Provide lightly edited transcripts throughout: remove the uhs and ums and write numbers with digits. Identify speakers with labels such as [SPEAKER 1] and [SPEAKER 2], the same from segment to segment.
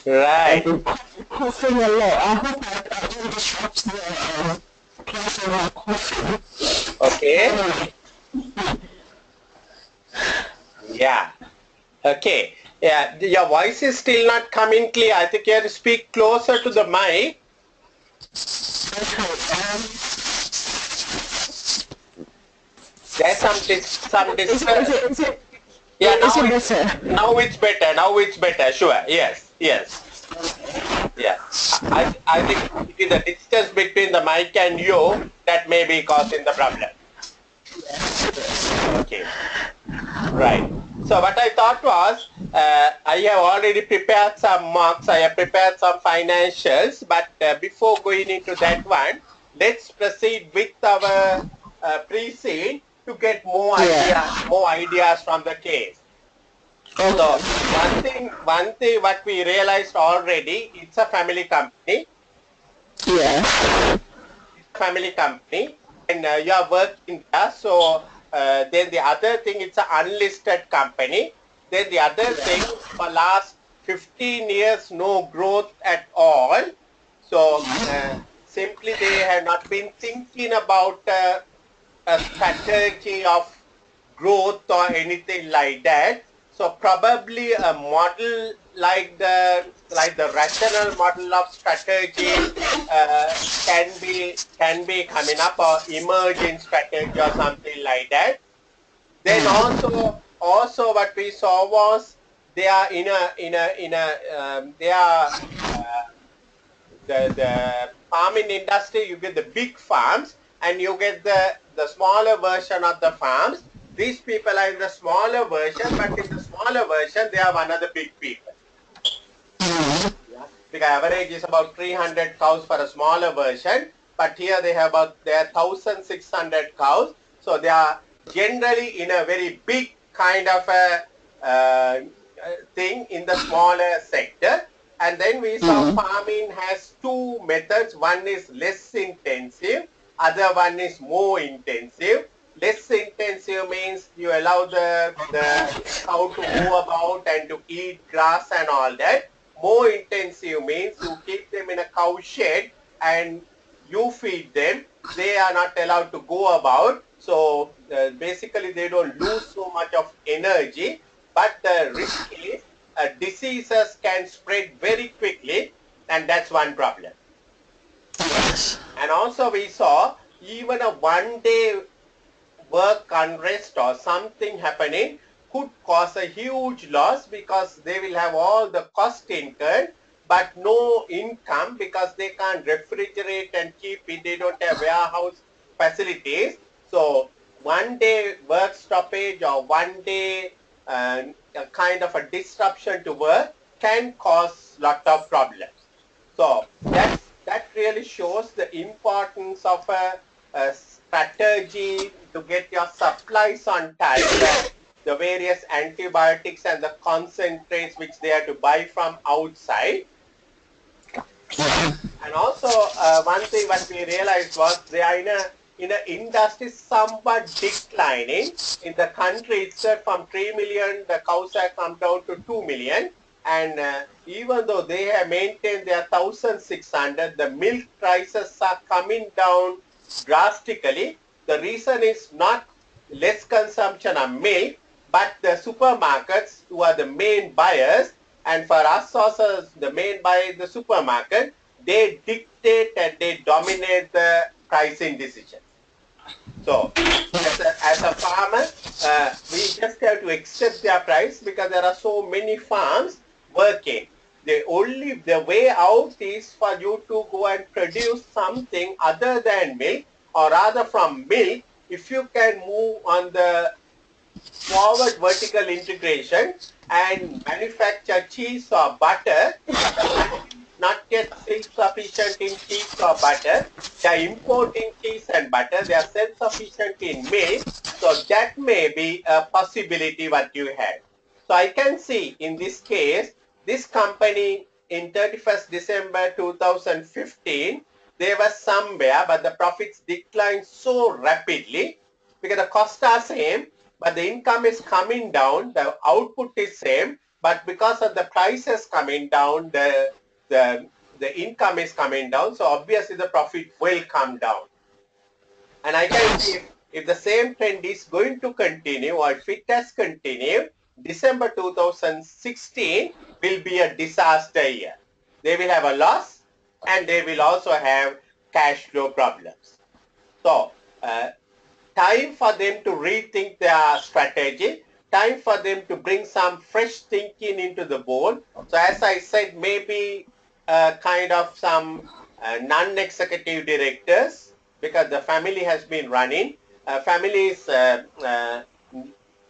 [SPEAKER 1] Right.
[SPEAKER 2] Coughing a lot. I hope I don't disrupt the class while coughing.
[SPEAKER 1] Okay.
[SPEAKER 2] Anyway,
[SPEAKER 1] Yeah. Okay. Yeah. Your voice is still not coming clear. I think you have to speak closer to the mic.
[SPEAKER 2] okay.
[SPEAKER 1] There's some
[SPEAKER 2] Is it, is
[SPEAKER 1] disturb.
[SPEAKER 2] it, is it,
[SPEAKER 1] Yeah.
[SPEAKER 2] is it better?
[SPEAKER 1] Now it's better. Now it's better. Sure. Yes. Yes. Yeah. I think it is the distance between the mic and you that may be causing the problem. Okay. Right. So what I thought was, I have already prepared some marks, I have prepared some financials, but before going into that one, let's proceed with our pre-scene to get
[SPEAKER 2] Yeah.
[SPEAKER 1] more ideas from the case. So
[SPEAKER 2] Okay.
[SPEAKER 1] one thing what we realized already, it's a family company.
[SPEAKER 2] Yeah.
[SPEAKER 1] It's a family company, and you are working there. So then the other thing, it's an unlisted company. Then the other thing, for last 15 years, no growth at all. So simply they have not been thinking about a strategy of growth or anything like that. So probably a model like the rational model of strategy uh, can be coming up or emerging strategy or something like that. Then also what we saw was they are in a they are the farming industry. You get the big farms and you get the smaller version of the farms. These people are in the smaller version, but in the smaller version they are one of the big people. Yeah, the average is about 300 cows for a smaller version, but here they have about there are 1,600 cows. So they are generally in a very big kind of a thing in the smaller sector. And then we saw farming has two methods. One is less intensive, other one is more intensive. Less intensive means you allow the cow to move about and to eat grass and all that. More intensive means you keep them in a cow shed and you feed them. They are not allowed to go about. So basically they don't lose so much of energy. But the risk is diseases can spread very quickly, and that's one problem.
[SPEAKER 2] Yes.
[SPEAKER 1] And also we saw even a 1 day work unrest or something happening could cause a huge loss because they will have all the cost incurred but no income because they can't refrigerate and keep it. They don't have warehouse facilities. So 1 day work stoppage or 1 day a kind of a disruption to work can cause lot of problems. So that really shows the importance of a strategy to get your supplies on time, the various antibiotics and the concentrates which they have to buy from outside. And also one thing what we realized was they are in a industry somewhat declining. In the country itself, from 3 million, the cows have come down to 2 million. And even though they have maintained their 1,600, the milk prices are coming down drastically. The reason is not less consumption of milk, but the supermarkets who are the main buyers, and for us also the main buyer is the supermarket, they dictate and they dominate the pricing decisions. So as a farmer, we just have to accept their price because there are so many farms working. The way out is for you to go and produce something other than milk, or rather from milk. If you can move on the forward vertical integration and manufacture cheese or butter, the country is not yet self-sufficient in cheese or butter. They are importing cheese and butter. They are self-sufficient in milk. So that may be a possibility what you have. So I can see in this case, this company in 31st December 2015, they were somewhere, but the profits declined so rapidly because the costs are same, but the income is coming down, the output is same, but because of the prices coming down, the income is coming down, so obviously the profit will come down. And I can see if the same trend is going to continue, or if it has continued, December 2016 will be a disaster year. They will have a loss, and they will also have cash flow problems. So, time for them to rethink their strategy, time for them to bring some fresh thinking into the board. So as I said, maybe kind of some non-executive directors, because the family has been running. Family's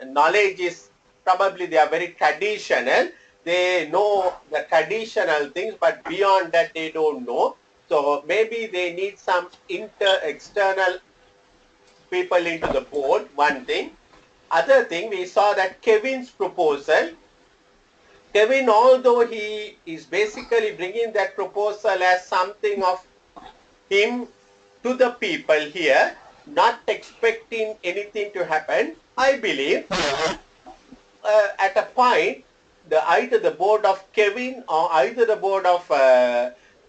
[SPEAKER 1] knowledge is probably they are very traditional. They know the traditional things, but beyond that they don't know. So maybe they need some external people into the board, one thing. Other thing, we saw that Kevin's proposal, Kevin, although he is basically bringing that proposal as something of him to the people here, not expecting anything to happen, I believe at a point, either the board of Kevin or either the board of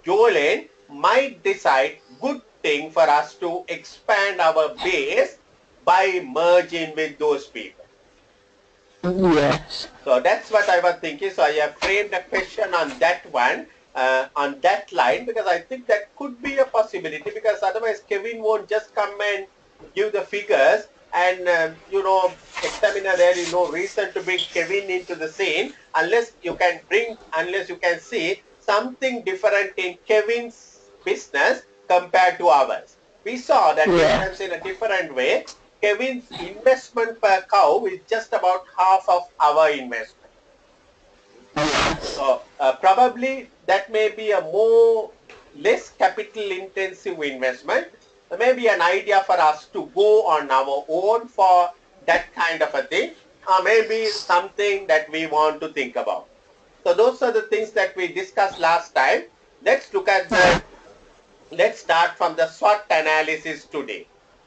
[SPEAKER 1] Jolene might decide good thing for us to expand our base by merging with those people.
[SPEAKER 2] Yes.
[SPEAKER 1] So that's what I was thinking. So I have framed a question on that one, on that line, because I think that could be a possibility, because otherwise Kevin won't just come and give the figures and, examiner, there is no reason to bring Kevin into the scene unless you can see something different in Kevin's business compared to ours. We saw that difference in a different way. Kevin's investment per cow is just about half of our investment. So probably that may be a less capital intensive investment. Maybe an idea for us to go on our own for that kind of a thing, or maybe something that we want to think about. So those are the things that we discussed last time. Let's start from the SWOT analysis today.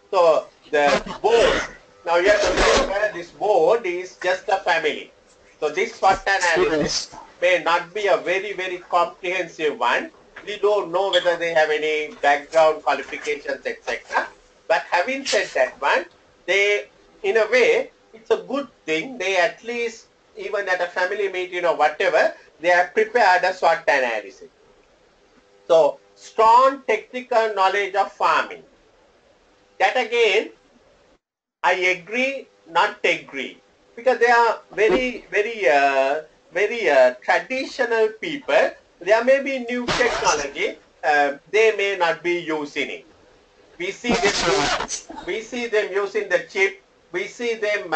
[SPEAKER 1] So the board, now you have to remember this board is just a family. So this SWOT analysis may not be a very, very comprehensive one. We don't know whether they have any background qualifications, etc. But having said that one, in a way, it's a good thing. They at least, even at a family meeting or whatever, they have prepared a SWOT analysis. So strong technical knowledge of farming. That again, I agree, not agree, because they are very, very traditional people. There may be new technology, they may not be using it. We see them using the chip. We see them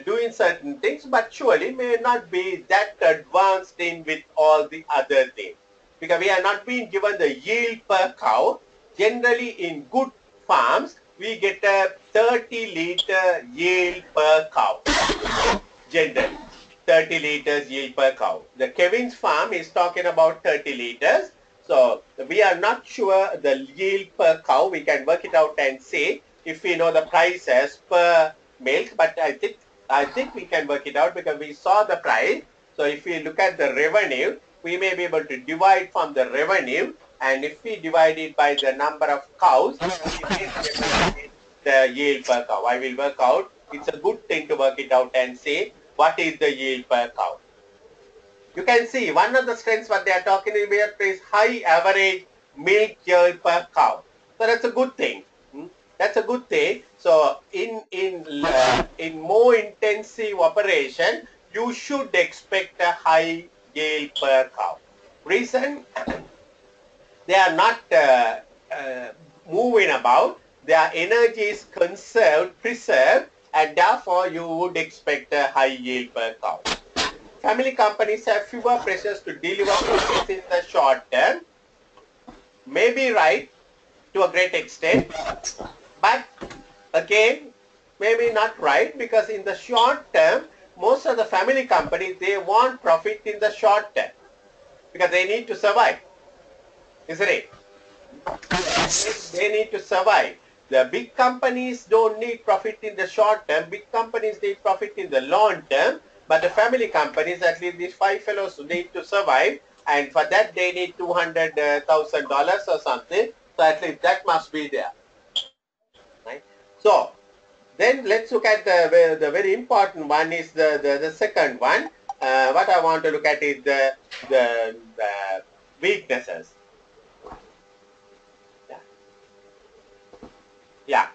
[SPEAKER 1] doing certain things, but surely may not be that advanced in with all the other things, because we are not being given the yield per cow. Generally, in good farms, we get a 30-liter yield per cow. Generally, 30 liters yield per cow. The Kevin's farm is talking about 30 liters. So we are not sure the yield per cow. We can work it out and see if we know the prices per milk. But I think we can work it out because we saw the price. So if we look at the revenue, we may be able to divide from the revenue. And if we divide it by the number of cows, the yield per cow. I will work out. It's a good thing to work it out and see what is the yield per cow. You can see one of the strengths what they are talking about is high average milk yield per cow. So that's a good thing. That's a good thing. So in more intensive operation, you should expect a high yield per cow. Reason, they are not moving about. Their energy is preserved, and therefore you would expect a high yield per cow. Family companies have fewer pressures to deliver profits in the short term. May be right to a great extent, but again, maybe not right, because in the short term, most of the family companies, they want profit in the short term because they need to survive, isn't it? They need to survive. The big companies don't need profit in the short term. Big companies need profit in the long term. But the family companies, at least these 5 fellows need to survive, and for that they need $200,000 or something. So at least that must be there. Right? So then let's look at the very important one is the second one. What I want to look at is the weaknesses. Yeah. Yeah.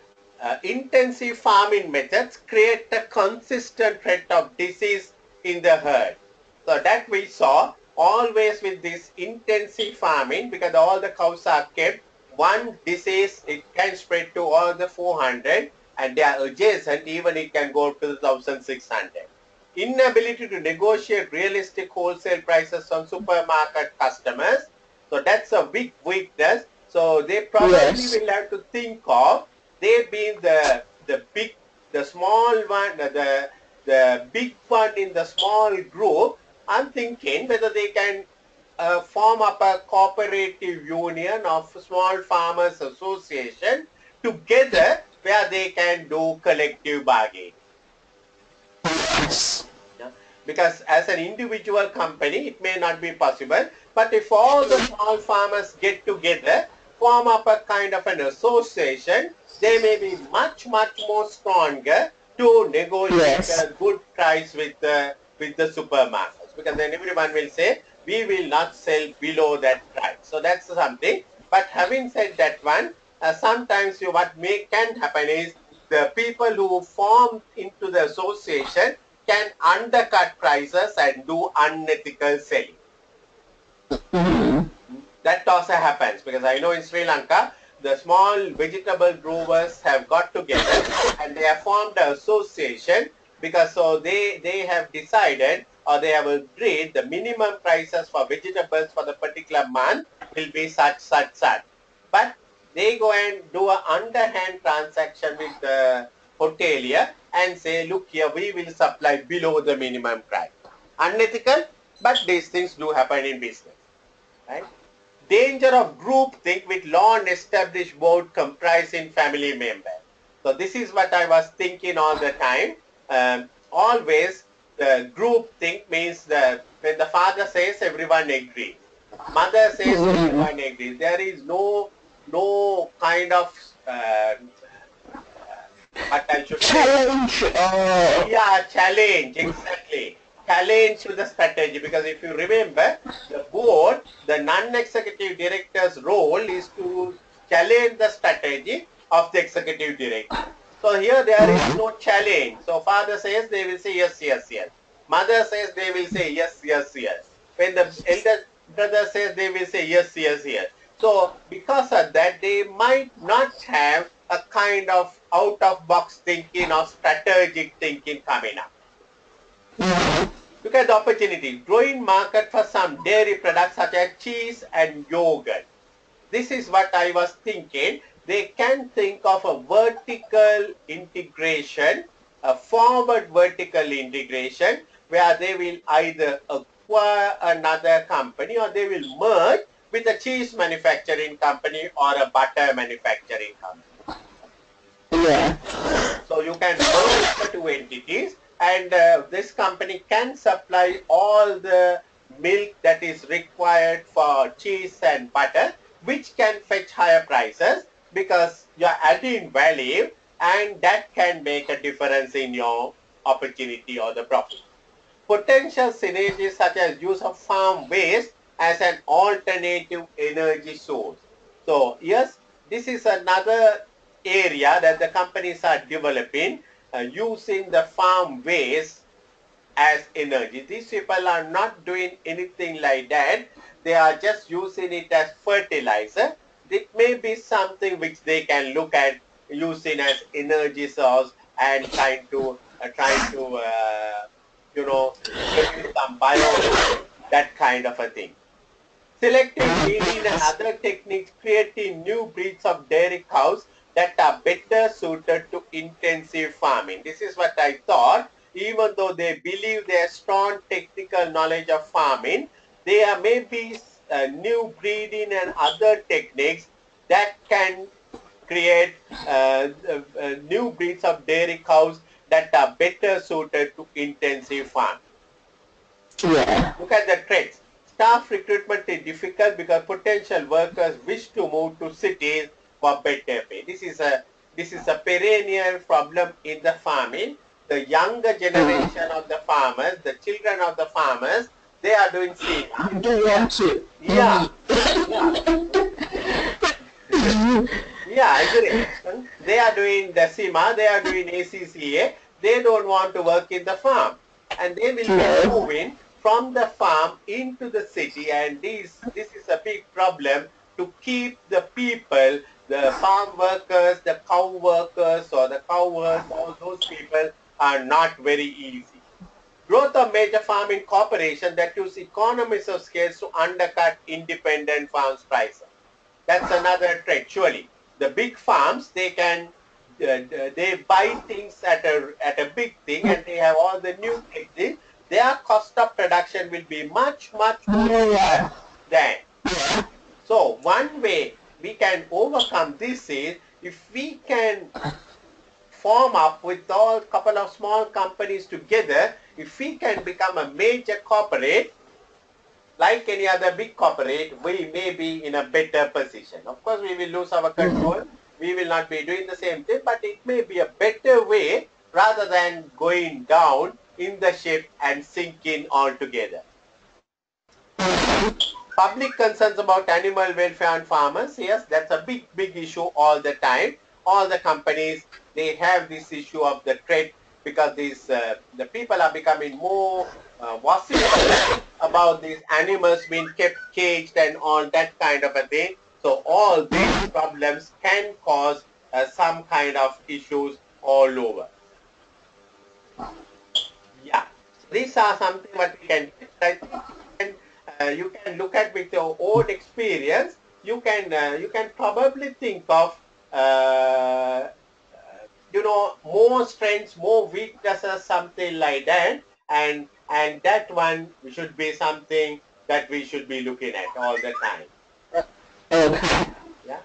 [SPEAKER 1] Intensive farming methods create a consistent threat of disease in the herd. So that we saw always with this intensive farming, because all the cows are kept, one disease, it can spread to all the 400, and they are adjacent, even it can go up to 1,600. Inability to negotiate realistic wholesale prices from supermarket customers. So that's a big weakness. So they probably will have to think of, they being the small one, the big one in the small group. I'm thinking whether they can form up a cooperative union of small farmers association together, where they can do collective bargaining.
[SPEAKER 2] Yes.
[SPEAKER 1] Yeah. Because as an individual company, it may not be possible, but if all the small farmers get together, form up a kind of an association, they may be much more stronger to negotiate
[SPEAKER 2] Yes.
[SPEAKER 1] a good price with the supermarkets, because then everyone will say we will not sell below that price. So that's something. But having said that one, sometimes what can happen is the people who form into the association can undercut prices and do unethical selling. That also happens, because I know in Sri Lanka, the small vegetable growers have got together and they have formed an association, because so they have decided, or they have agreed, the minimum prices for vegetables for the particular month will be such. But they go and do an underhand transaction with the hotelier and say, look here, we will supply below the minimum price. Unethical, but these things do happen in business, right? Danger of groupthink with long-established board comprising family members. So this is what I was thinking all the time. Always the groupthink means that when the father says, everyone agrees. Mother says, everyone agrees. There is no kind of what I should say.
[SPEAKER 2] Challenge.
[SPEAKER 1] Yeah, challenge, exactly. Challenge to the strategy, because if you remember, the board, the non-executive director's role is to challenge the strategy of the executive director. So here there is no challenge. So father says, they will say yes. Mother says, they will say yes. When the elder brother says, they will say yes. So because of that, they might not have a kind of out-of-box thinking or strategic thinking coming up. Look at the opportunity. Growing market for some dairy products such as cheese and yogurt. This is what I was thinking. They can think of a vertical integration, a forward vertical integration, where they will either acquire another company or they will merge with a cheese manufacturing company or a butter manufacturing company.
[SPEAKER 2] Yeah.
[SPEAKER 1] So you can merge the two entities, and this company can supply all the milk that is required for cheese and butter, which can fetch higher prices because you're adding value, and that can make a difference in your opportunity or the profit. Potential synergies such as use of farm waste as an alternative energy source. So yes, this is another area that the companies are developing, using the farm waste as energy. These people are not doing anything like that. They are just using it as fertilizer. It may be something which they can look at using as energy source and trying to produce some biomass, that kind of a thing. Selective breeding and other techniques creating new breeds of dairy cows that are better suited to intensive farming. This is what I thought. Even though they believe they have strong technical knowledge of farming, there may be new breeding and other techniques that can create new breeds of dairy cows that are better suited to intensive farming.
[SPEAKER 2] Yeah.
[SPEAKER 1] Look at the trends. Staff recruitment is difficult because potential workers wish to move to cities for better pay. This is a perennial problem in the farming. The younger generation of the farmers, the children of the farmers, they are doing SEMA.
[SPEAKER 2] Don't want to.
[SPEAKER 1] Yeah, yeah, yeah, I agree. They are doing the SEMA, they are doing ACCA. They don't want to work in the farm, and they will be
[SPEAKER 2] No.
[SPEAKER 1] moving from the farm into the city. And this is a big problem to keep the people, the farm workers, the cow workers, or the cowers. All those people are not very easy. Growth of major farming corporations that use economies of scale to undercut independent farms prices. That's another trend. Surely, the big farms, they buy things at a big thing, and they have all the new things. Their cost of production will be much more cheaper
[SPEAKER 2] Yeah.
[SPEAKER 1] than. So one way we can overcome this is if we can form up with all couple of small companies together. If we can become a major corporate, like any other big corporate, we may be in a better position. Of course, we will lose our control. We will not be doing the same thing, but it may be a better way rather than going down in the ship and sinking altogether. Public concerns about animal welfare and farmers. Yes, that's a big issue all the time. All the companies, they have this issue of the trade because the people are becoming more vociferous about these animals being kept caged and all that kind of a thing. So all these problems can cause some kind of issues all over. Yeah. So these are something what we can do. I think you can look at with your own experience. You can probably think of more strengths, more weaknesses, something like that, and that one should be something that we should be looking at all the time.
[SPEAKER 2] Okay.
[SPEAKER 1] Yeah.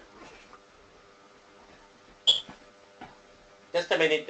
[SPEAKER 1] Just a minute.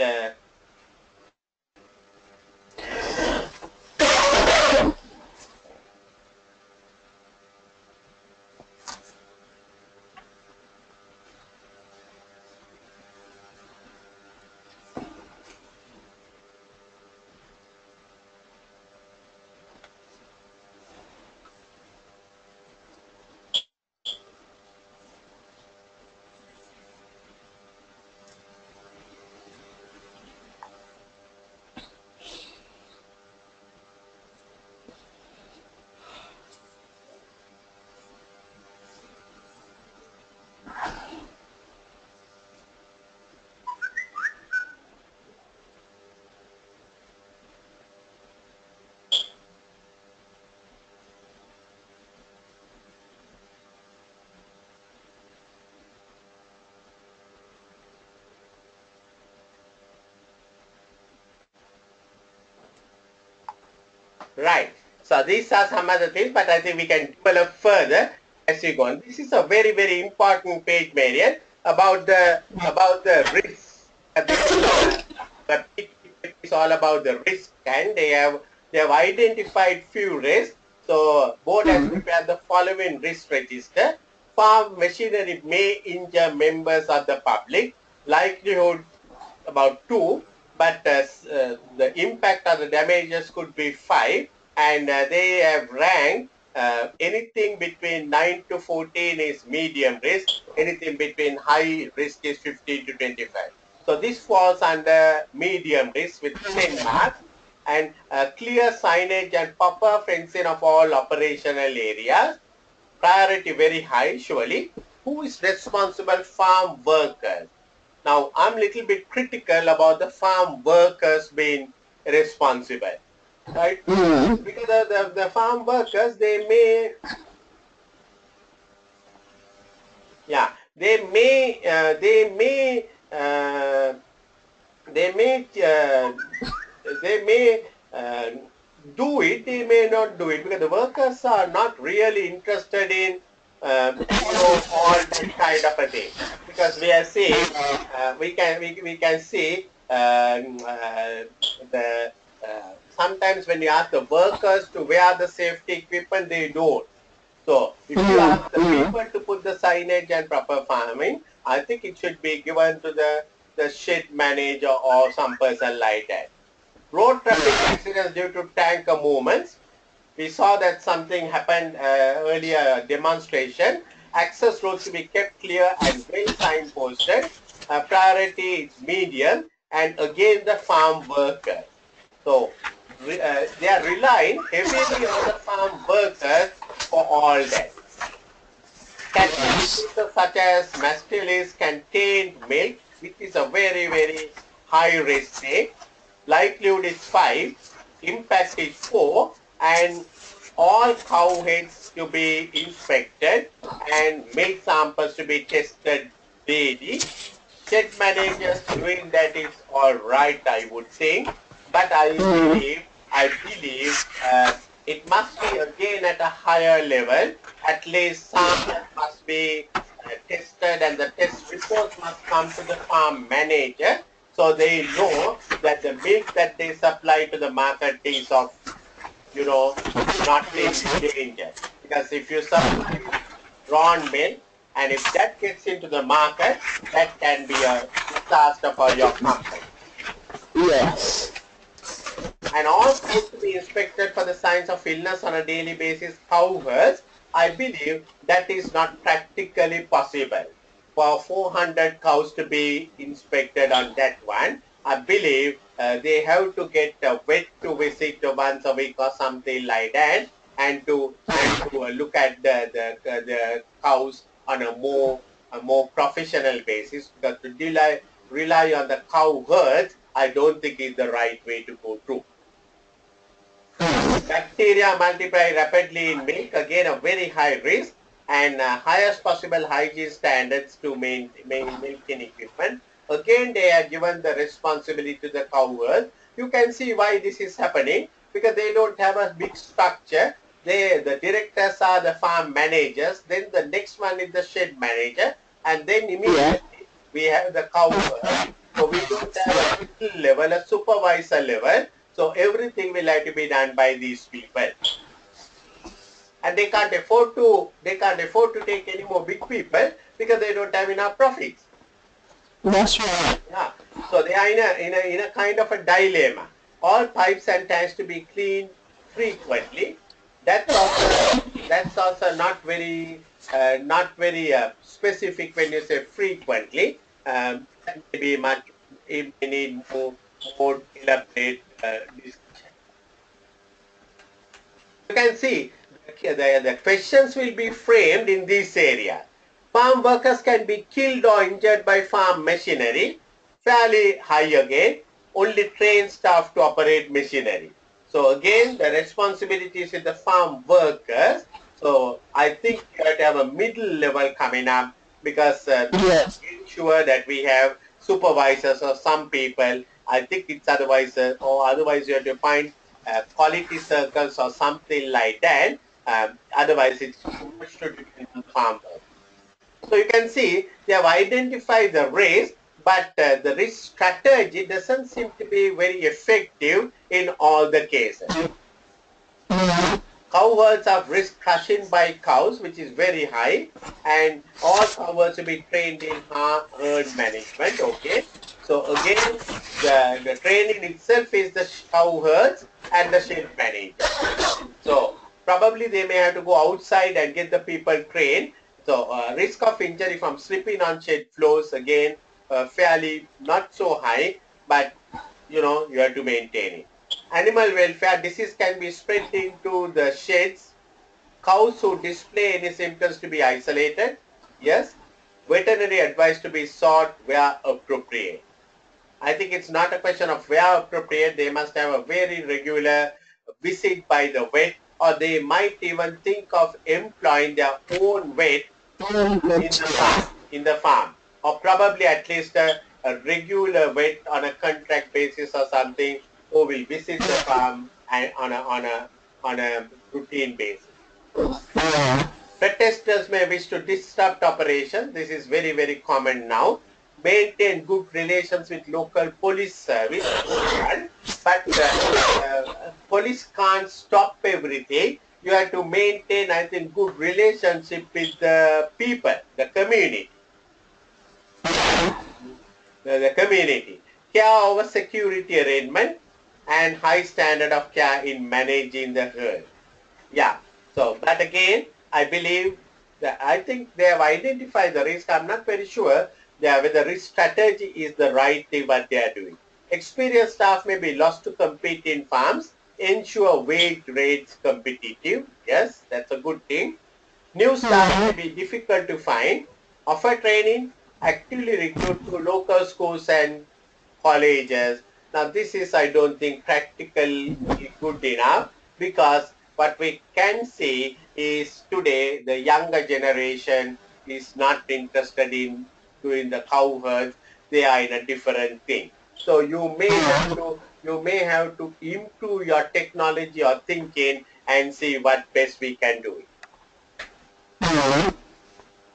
[SPEAKER 1] Right. So these are some other things, but I think we can develop further as we go on. This is a very important page, Marian, about the risks. The is all about the risk, and they have identified few risks. So board has prepared the following risk register. Farm machinery may injure members of the public. Likelihood about 2, but the impact of the damages could be 5, and they have ranked anything between 9 to 14 is medium risk, anything between high risk is 15 to 25. So this falls under medium risk with 10 marks, and clear signage and proper fencing of all operational areas. Priority very high, surely. Who is responsible? Farm workers. Now, I'm little bit critical about the farm workers being responsible, right? Because the farm workers, yeah, they may, they may do it, they may not do it because the workers are not really interested in all that kind of a thing, because we are seeing we can see the sometimes when you ask the workers to wear the safety equipment, they don't. So if you ask the people to put the signage and proper farming, I think it should be given to the shed manager or some person like that. Road traffic accidents due to tanker movements. We saw that something happened earlier, demonstration. Access roads to be kept clear and well signposted. Priority is medium, and again the farm workers. So they are relying heavily on the farm workers for all that. Cattle diseases such as mastitis contained milk, which is a very, very high risk state. Likelihood is 5, impact is 4, and all cow heads to be inspected and milk samples to be tested daily. Shed managers doing that is all right, I would think, but I believe it must be again at a higher level. At least samples must be tested, and the test reports must come to the farm manager, so they know that the milk that they supply to the market is of, not in danger. Because if you supply drawn milk, and if that gets into the market, that can be a disaster for your company.
[SPEAKER 2] Yes.
[SPEAKER 1] And all cows to be inspected for the signs of illness on a daily basis. Cow herds, I believe that is not practically possible. For 400 cows to be inspected on that one, I believe they have to get a vet to visit once a week or something like that, and to look at the cows on a more professional basis. Because to rely on the cow herds, I don't think is the right way to go through. Bacteria multiply rapidly in milk, again a very high risk, and highest possible hygiene standards to maintain milking equipment. Again, they are given the responsibility to the cow herd. You can see why this is happening, because they don't have a big structure. The directors are the farm managers, then the next one is the shed manager, and then immediately we have the cow herd. So we don't have a middle level, a supervisor level. So everything will have to be done by these people, and they can't afford to take any more big people because they don't have enough profits.
[SPEAKER 2] That's right.
[SPEAKER 1] Yeah. So they are in a kind of a dilemma. All pipes and tanks to be cleaned frequently. That's also not very specific when you say frequently. That may be much. It may need more elaborate discussion. You can see the questions will be framed in this area. Farm workers can be killed or injured by farm machinery. Fairly high again. Only trained staff to operate machinery. So again, the responsibility is with the farm workers. So I think we have to have a middle level coming up, because
[SPEAKER 2] Yes.
[SPEAKER 1] ensure that we have supervisors or some people. I think it's otherwise you have to find quality circles or something like that. Otherwise, it's too much to depend on farmers. So you can see they have identified the risk, but the risk strategy doesn't seem to be very effective in all the cases. Cow herds have risk crushing by cows, which is very high, and all cow herds will be trained in herd management. Okay, so again, the training itself is the cow herds and the shed manager. So probably they may have to go outside and get the people trained. So risk of injury from slipping on shed floors, again fairly not so high, but you have to maintain it. Animal welfare, disease can be spread into the sheds. Cows who display any symptoms to be isolated. Yes. Veterinary advice to be sought where appropriate. I think it's not a question of where appropriate. They must have a very regular visit by the vet, or they might even think of employing their own vet in the farm, or probably at least a regular vet on a contract basis or something, who will visit the farm and on a routine basis. Protesters may wish to disrupt operations. This is very, very common now. Maintain good relations with local police service. but police can't stop everything. You have to maintain, I think, good relationship with the people, the community. The community. Care over security arrangement and high standard of care in managing the herd. Yeah. So, but again, I believe that I think they have identified the risk. I'm not very sure whether the risk strategy is the right thing what they are doing. Experienced staff may be lost to compete in farms, ensure wage rates competitive. Yes, that's a good thing. New staff may be difficult to find. Offer training, actively recruit to local schools and colleges. Now this is, I don't think, practically good enough, because what we can see is today the younger generation is not interested in doing the cow herds. They are in a different thing. So you may have to improve your technology or thinking and see what best we can do.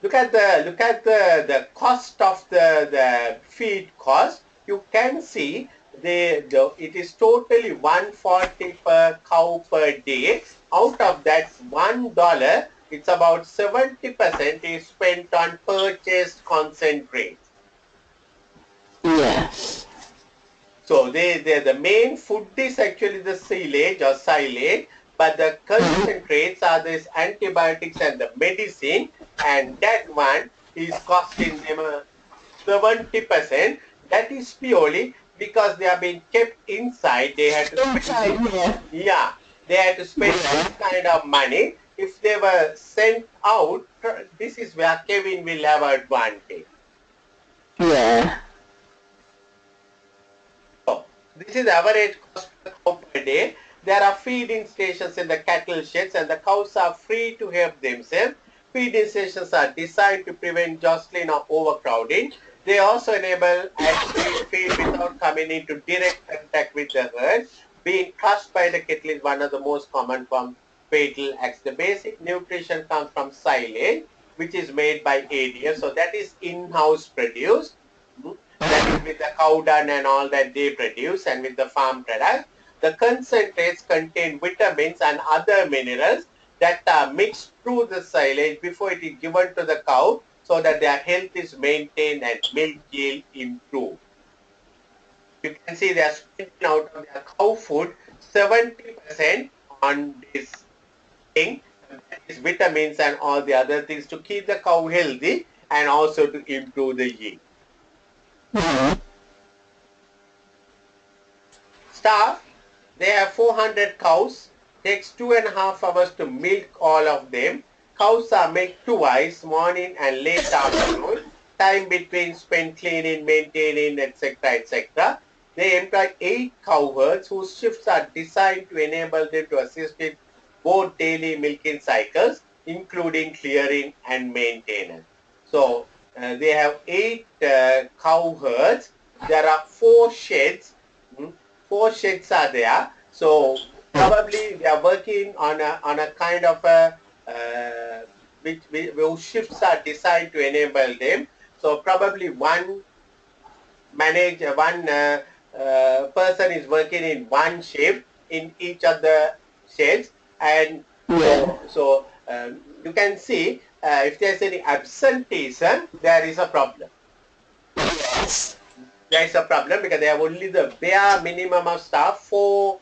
[SPEAKER 1] Look at the cost of the feed cost. You can see it is totally 140 per cow per day. Out of that $1, it's about 70% is spent on purchased concentrates.
[SPEAKER 2] Yes.
[SPEAKER 1] So the main food is actually the silage or silage, but the concentrates are these antibiotics and the medicine, and that one is costing them 70%. That is purely because they are being kept inside. They had to spend
[SPEAKER 2] Inside,
[SPEAKER 1] yeah, they had to spend this kind of money. If they were sent out, this is where Kevin will have advantage.
[SPEAKER 2] yeah.
[SPEAKER 1] So, this is average cost per cow per day. There are feeding stations in the cattle sheds and the cows are free to help themselves. Feeding stations are designed to prevent jostling or overcrowding. They also enable accurate feed without coming into direct contact with the herd. Being crushed by the cattle is one of the most common form fatal acts. The basic nutrition comes from silage, which is made by ADF. So that is in-house produced. That is with the cow dung and all that they produce, and with the farm products. The concentrates contain vitamins and other minerals that are mixed through the silage before it is given to the cow, so that their health is maintained and milk yield improved. You can see they are spending out of their cow food 70% on this thing, that is vitamins and all the other things to keep the cow healthy and also to improve the yield. Staff, they have 400 cows, takes 2.5 hours to milk all of them. Cows are milked twice, morning and late afternoon, time between spent cleaning, maintaining, etc., etc. They employ 8 cow herds whose shifts are designed to enable them to assist in both daily milking cycles, including clearing and maintenance. So they have 8 cow herds. There are 4 sheds. 4 sheds are there. So probably they are working on a kind of a whose shifts are designed to enable them. So probably one person is working in one shift in each of the sheds, and you can see if there's any absenteeism, there is a problem. There is a problem because they have only the bare minimum of staff, four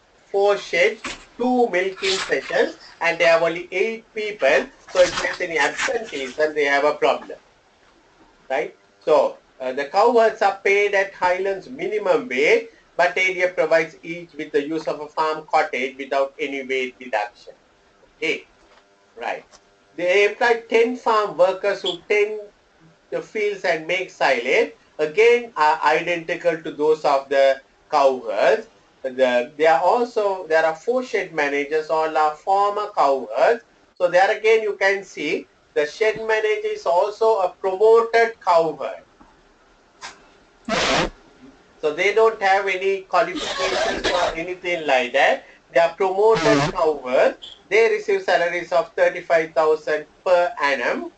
[SPEAKER 1] sheds, 2 milking sessions, and they have only 8 people. So if there's any absenteeism, they have a problem, right? So the cow herds are paid at Highlands minimum wage, but ADF provides each with the use of a farm cottage without any wage deduction. Okay, right. They employ 10 farm workers who tend the fields and make silage, again are identical to those of the cow herds. There are 4 shed managers, all are former cow herds. So there again you can see the shed manager is also a promoted cow herd. So they don't have any qualifications or anything like that. They are promoted cow herds. They receive salaries of 35,000 per annum,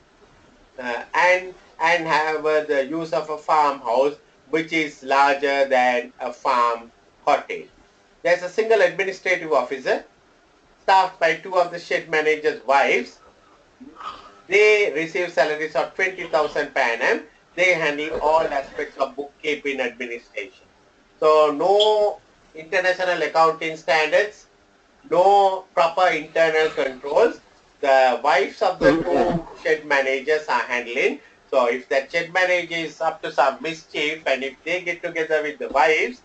[SPEAKER 1] and have the use of a farmhouse which is larger than a farm cottage. There's a single administrative officer staffed by 2 of the shed managers' wives. They receive salaries of 20,000 per annum. They handle all aspects of bookkeeping administration. So no international accounting standards, no proper internal controls. The wives of the 2 shed managers are handling. So if that shed manager is up to some mischief and if they get together with the wives,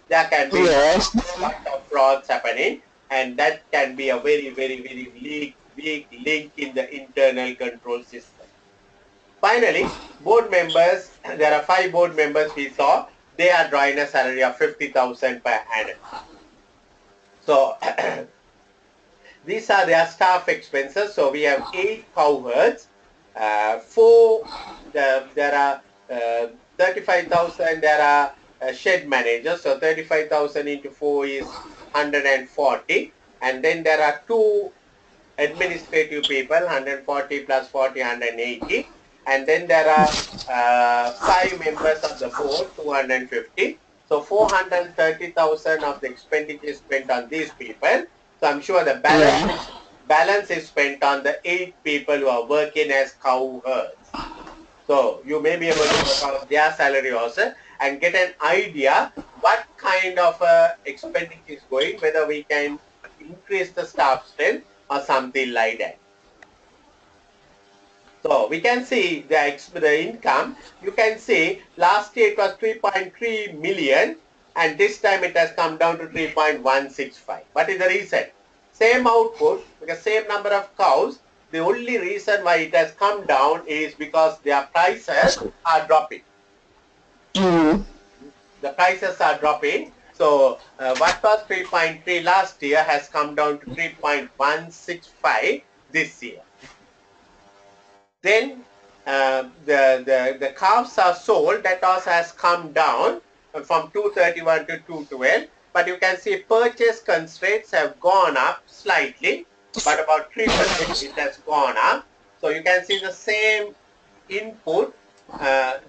[SPEAKER 1] there can be a lot of frauds happening, and that can be a very, very, very weak link in the internal control system. Finally, board members, there are 5 board members we saw, they are drawing a salary of 50,000 per annum. So these are their staff expenses. So we have 8 cow herds, 4, there are 35,000, there are shed managers. So 35,000 into 4 is 140. And then there are 2 administrative people, 140 plus 40, 180. And then there are 5 members of the board, 250. So 430,000 of the expenditure spent on these people. So I'm sure the balance is spent on the 8 people who are working as cow herds. So you may be able to work out their salary also and get an idea what kind of expenditure is going, whether we can increase the staff strength or something like that. So we can see the income. You can see last year it was 3.3 million and this time it has come down to 3.165. What is the reason? Same output, because same number of cows. The only reason why it has come down is because their prices are dropping. The prices are dropping. So what was 3.3 last year has come down to 3.165 this year. Then the calves are sold, that also has come down from 231 to 212. But you can see purchase constraints have gone up slightly, but about 3% it has gone up. So you can see the same input.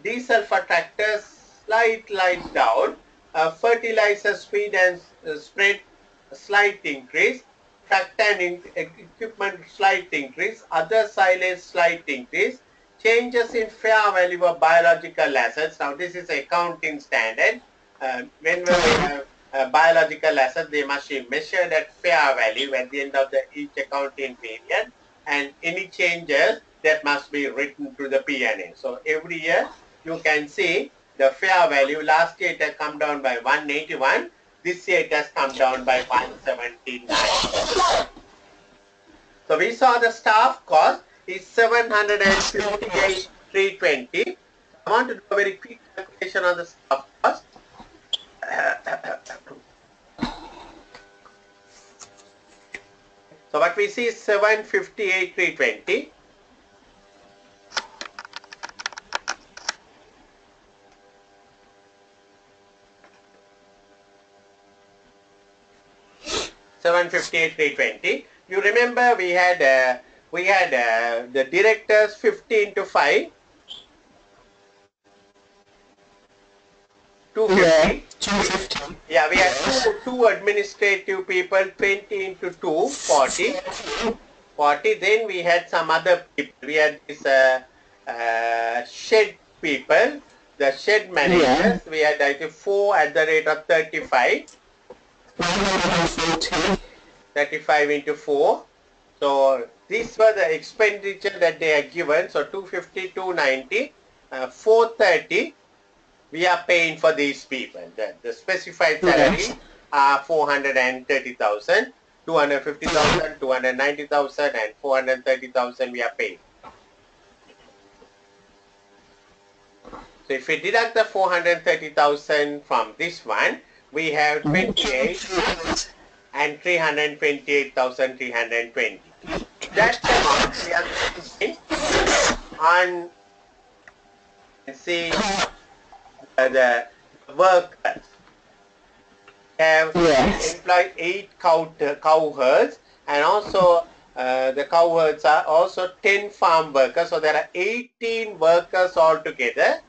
[SPEAKER 1] Diesel for tractors slight down. Fertilizer speed and spread slight increase. Tractor and equipment slight increase. Other silage slight increase. Changes in fair value of biological assets. Now this is accounting standard. Whenever we have biological assets, they must be measured at fair value at the end of each accounting period, and any changes that must be written to the P&L. So every year you can see the fair value. Last year it has come down by 181. This year it has come down by 179. So we saw the staff cost is 758,320. I want to do a very quick calculation on the staff cost. So what we see is 758,320. You remember we had the directors 15 to 5. 250.
[SPEAKER 2] 250.
[SPEAKER 1] Yeah, we had two administrative people, 20 into 2, 40. 40. Then we had some other people. We had this shed people, the shed managers. We had I think 4 at the rate of 35. 35 into 4. So these were the expenditure that they are given. So 250, 290, 430. We are paying for these people. The specified salary are 430,000, 250,000, 290,000, and 430,000 we are paying. So if we deduct the 430,000 from this one, we have 28 and 328,320. That's the amount we are spending on, see, the workers. Have employed 8 cow herds, and also the cow herds are also 10 farm workers. So there are 18 workers altogether.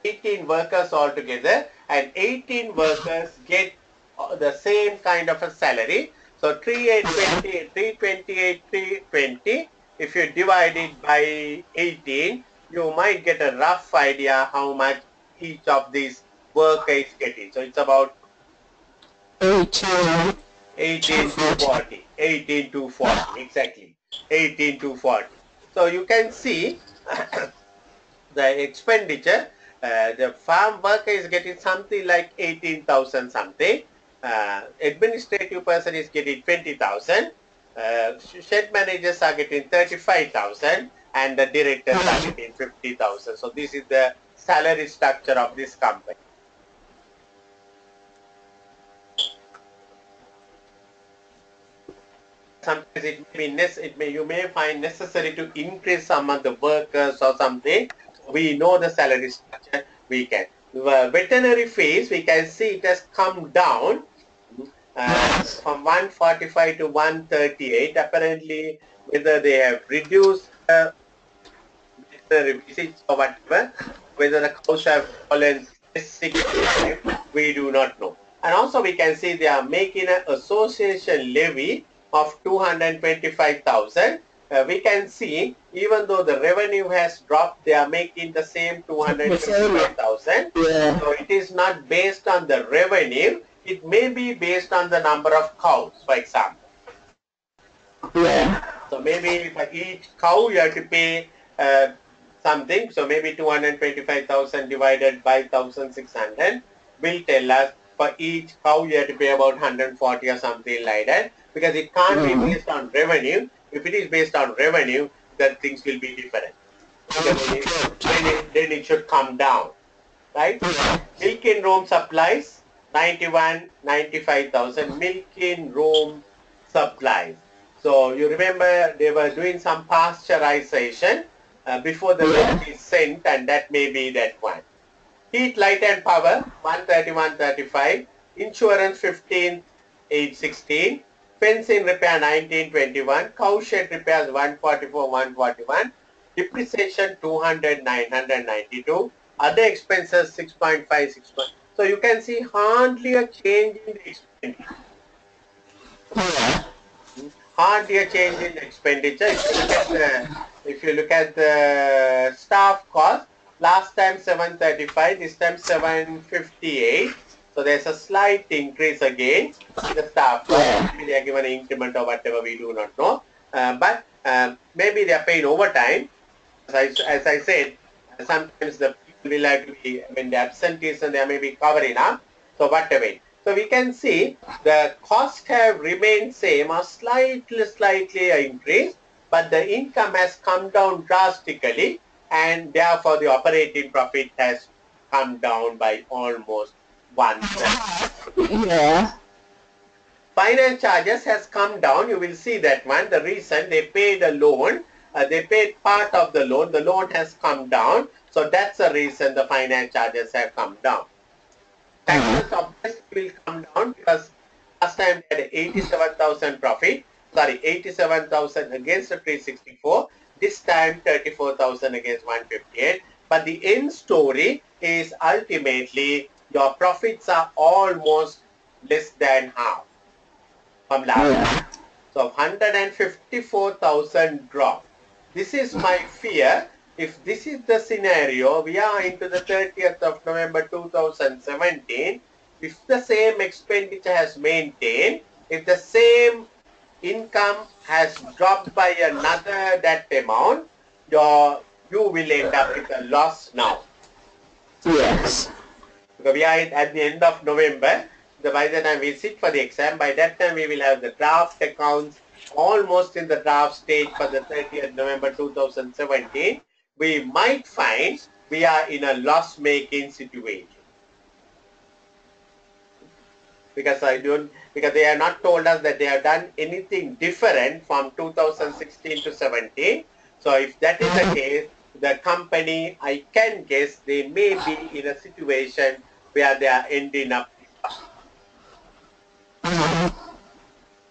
[SPEAKER 1] 18 workers altogether, and 18 workers get the same kind of a salary. So 320, if you divide it by 18, you might get a rough idea how much each of these worker is getting. So it's about 18 to 40. 18 to 40, exactly. 18 to 40. So you can see the expenditure, the farm worker is getting something like 18,000 something. Administrative person is getting 20,000. Shed managers are getting 35,000 and the directors are getting 50,000. So this is the salary structure of this company. Sometimes you may find necessary to increase some of the workers or something. We know the salary structure. We can. Veterinary fees, we can see it has come down from 145 to 138. Apparently, whether they have reduced veterinary visits or whatever, whether the cows have fallen sick, we do not know. And also we can see they are making an association levy of 225,000. We can see even though the revenue has dropped, they are making the same 225,000.
[SPEAKER 2] Yeah.
[SPEAKER 1] So it is not based on the revenue. It may be based on the number of cows, for example.
[SPEAKER 2] Yeah.
[SPEAKER 1] So maybe for each cow you have to pay something. So maybe 225,000 divided by 1,600 will tell us for each cow you have to pay about 140 or something like that, because it can't be based on revenue. If it is based on revenue, then things will be different. Then it should come down, right? Milk in room supplies 95,000 milk in room supplies. So you remember they were doing some pasteurization before the milk is sent, and that may be that one. Heat, light and power 130, 135. Insurance 15,816. Fencing repair 1921. Cow shed repairs 144, 141. Depreciation 200, 992. Other expenses 6.5, 6. So you can see hardly a change in the expenditure. Hardly a change in expenditure. If you look at the staff cost, last time 735, this time 758. So there's a slight increase again in the staff cost. Maybe they are given an increment or whatever, we do not know. But maybe they are paying overtime. As I said, sometimes the people will have to be, when the absenteeism, they may be covering up. So whatever. So we can see the costs have remained same or slightly increased, but the income has come down drastically, and therefore the operating profit has come down by almost 1/3.
[SPEAKER 2] Yeah.
[SPEAKER 1] Finance charges has come down. You will see that one. The reason they paid a loan, they paid part of the loan has come down. So that's the reason the finance charges have come down. Taxes obviously will come down because last time they had 87,000 profit. Sorry, 87,000 against the 364. This time 34,000 against 158. But the end story is ultimately your profits are almost less than half from last year. So 154,000 drop. This is my fear. If this is the scenario, we are into the 30th of November 2017. If the same expenditure has maintained, if the same income has dropped by another that amount, you will end up with a loss now.
[SPEAKER 2] Yes.
[SPEAKER 1] Because we are at the end of November. By the time we sit for the exam, by that time we will have the draft accounts almost in the draft stage for the 30th November 2017. We might find we are in a loss-making situation. Because they have not told us that they have done anything different from 2016 to 17. So if that is the case, the company, I can guess, they may be in a situation where they are ending up.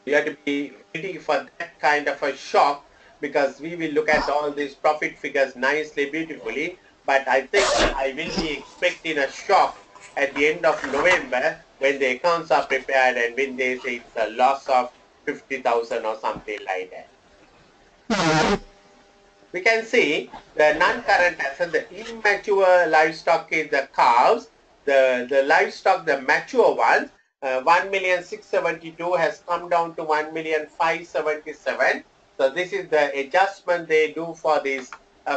[SPEAKER 1] You have to be ready for that kind of a shock, because we will look at all these profit figures nicely, beautifully, but I think I will be expecting a shock at the end of November when the accounts are prepared and when they say it's a loss of 50,000 or something like that. We can see the non-current asset, the immature livestock is the cows, the livestock, the mature ones, 1,672,000 has come down to 1,577,000. So this is the adjustment they do for this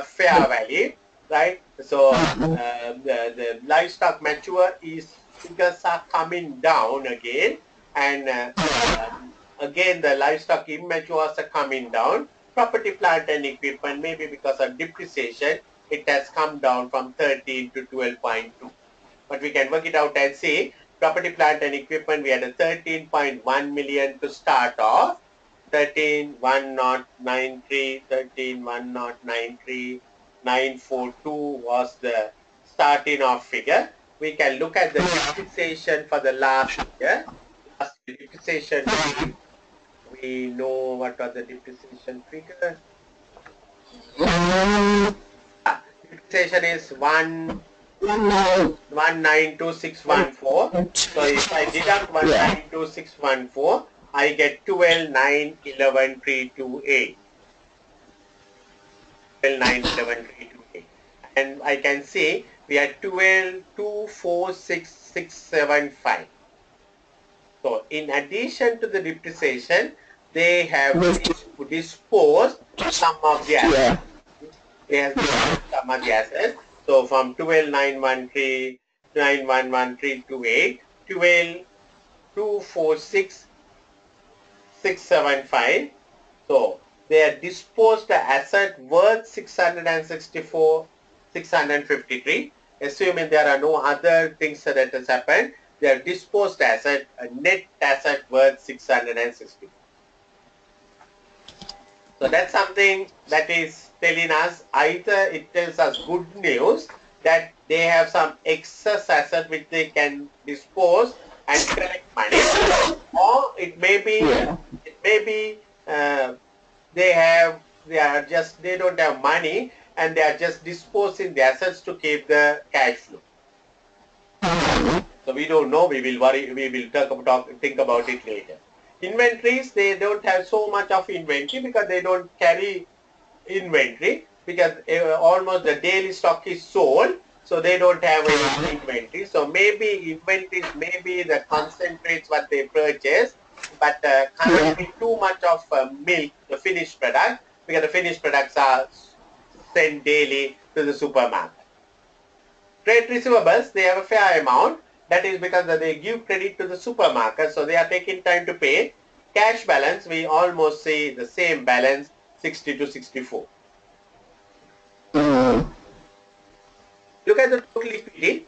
[SPEAKER 1] fair value, right? So the livestock mature is figures are coming down again, and again the livestock immatures are coming down. Property, plant and equipment, maybe because of depreciation, it has come down from 13 to 12.2. But we can work it out and see property, plant and equipment, we had a 13.1 million to start off. 13,1093, 13,1093, 942 was the starting off figure. We can look at the depreciation for the last year. Last year depreciation, we know what was the depreciation figure. Depreciation is 1,92614. So if I deduct 1,92614, I get 12,911,328. 12,911,328. And I can see we are 12,246,675. So in addition to the depreciation, they have disposed some of the assets. They have disposed some of the assets. So from 12,913, 911,328, 12,246,675. So they have disposed the asset worth 664, 653. Assuming there are no other things that has happened, they have disposed asset, a net asset worth 660. So that's something that is telling us, either it tells us good news that they have some excess asset which they can dispose and collect money, or it may be they don't have money and they are just disposing the assets to keep the cash flow. So we don't know. We will think about it later. Inventories, they don't have so much of inventory because they don't carry inventory, because almost the daily stock is sold, so they don't have any inventory. So maybe inventories, maybe the concentrates what they purchase, but cannot be too much of milk, the finished product, because the finished products are sent daily to the supermarket. Trade receivables, they have a fair amount. That is because they give credit to the supermarket, so they are taking time to pay. Cash balance, we almost see the same balance, 60 to 64. Look at the total equity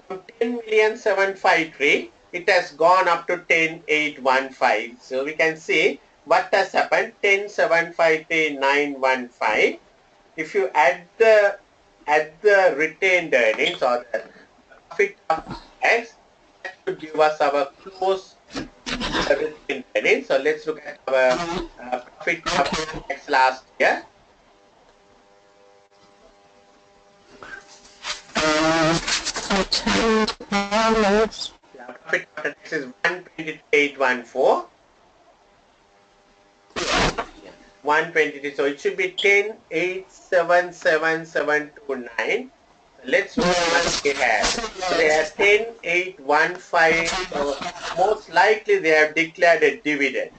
[SPEAKER 1] from 10,753,000, it has gone up to 10,815. So we can see what has happened. 10,753,915. If you add the retained earnings or the profit after tax, that should give us our close retained earnings. So let's look at our profit after tax last year. Profit after tax is 128,114. 123. So it should be 10,877,729. Let's look at what they have. So they have 10,815. So most likely they have declared a dividend.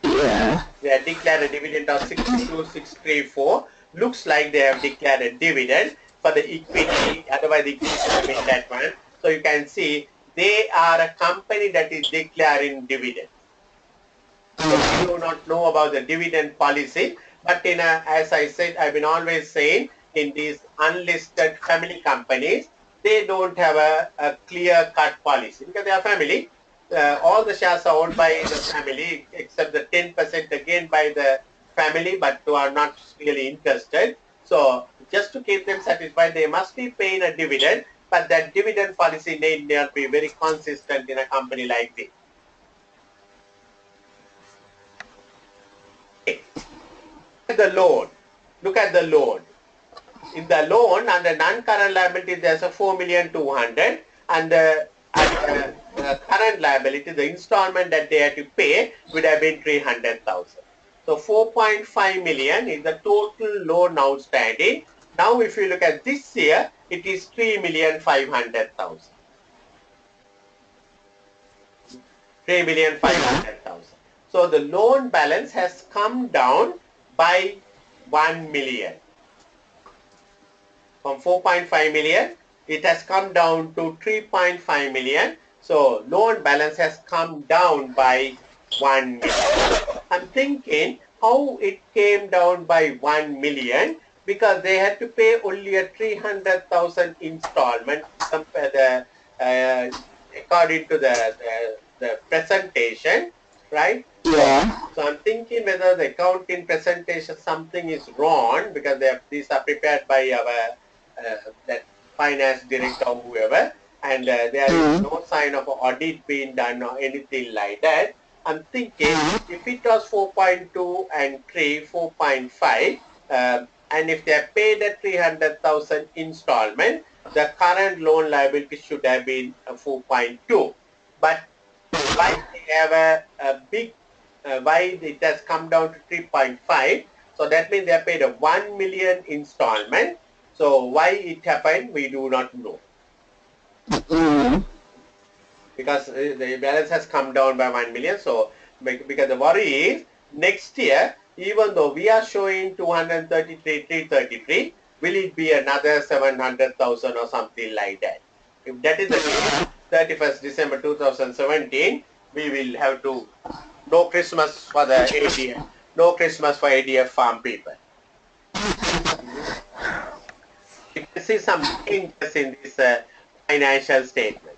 [SPEAKER 1] They have declared a dividend of 62,634. Looks like they have declared a dividend for the equity. Otherwise, the equity would be that one. So you can see they are a company that is declaring dividend. So we do not know about the dividend policy, but as I said, I've been always saying, in these unlisted family companies, they don't have a clear-cut policy because they are family. All the shares are owned by the family except the 10% again by the family, but who are not really interested. So just to keep them satisfied, they must be paying a dividend, but that dividend policy need not be very consistent in a company like this. The loan. Look at the loan. in the loan and the non-current liability, there's a 4,200,000, and the current liability, the installment that they had to pay would have been 300,000. So 4.5 million is the total loan outstanding. Now, if you look at this year, it is 3,500,000. 3,500,000. So the loan balance has come down by 1 million. From 4.5 million, it has come down to 3.5 million. So loan balance has come down by 1 million. I'm thinking how it came down by 1 million, because they had to pay only a 300,000 installment according to the presentation, right?
[SPEAKER 2] Yeah.
[SPEAKER 1] So I'm thinking whether the accounting presentation something is wrong, because these are prepared by our that finance director or whoever, and there is no sign of audit being done or anything like that. I'm thinking if it was 4.2 and 3, 4.5, and if they have paid a 300,000 installment, the current loan liability should have been 4.2. But why they have a big, why it has come down to 3.5? So that means they have paid a 1 million installment. So why it happened, we do not know. Because the balance has come down by 1 million. So because the worry is next year, even though we are showing 233, 333, will it be another 700,000 or something like that? If that is the case, 31st December 2017, we will have to, no Christmas for the ADF, no Christmas for ADF farm people. You can see some changes in this financial statement.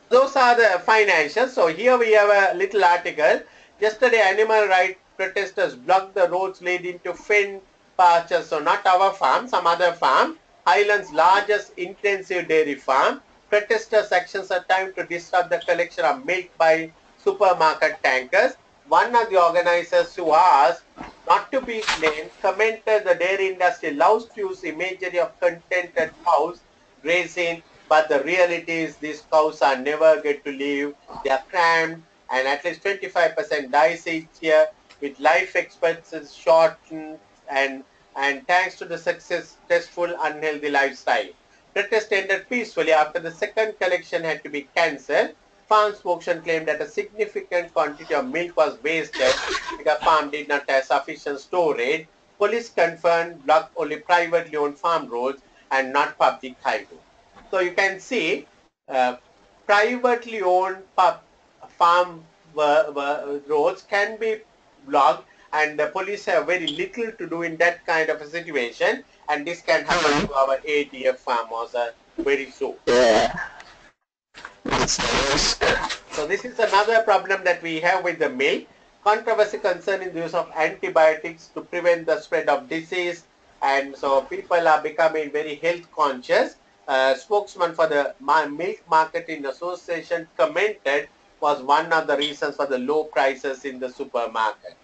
[SPEAKER 1] Those are the financials. So here we have a little article. Yesterday, animal rights protesters blocked the roads leading to fen pastures. So not our farm, some other farm. Ireland's largest intensive dairy farm. Protesters' actions are timed to disrupt the collection of milk by supermarket tankers. One of the organizers, who asked not to be named, commented the dairy industry loves to use imagery of contented cows grazing, but the reality is these cows are never get to live. They are cramped, and at least 25% dies each year, with life expectancy shortened, and thanks to the successful unhealthy lifestyle. Protest ended peacefully after the second collection had to be cancelled. Farm spokesman claimed that a significant quantity of milk was wasted because the farm did not have sufficient storage. Police confirmed blocked only privately owned farm roads and not public highways. So you can see privately owned farm roads can be blocked, and the police have very little to do in that kind of a situation, and this can happen to our ADF farmers very soon.
[SPEAKER 2] Yeah. That's the risk.
[SPEAKER 1] So this is another problem that we have with the milk. Controversy concerning the use of antibiotics to prevent the spread of disease, and so people are becoming very health conscious. Spokesman for the Milk Marketing Association commented was one of the reasons for the low prices in the supermarket.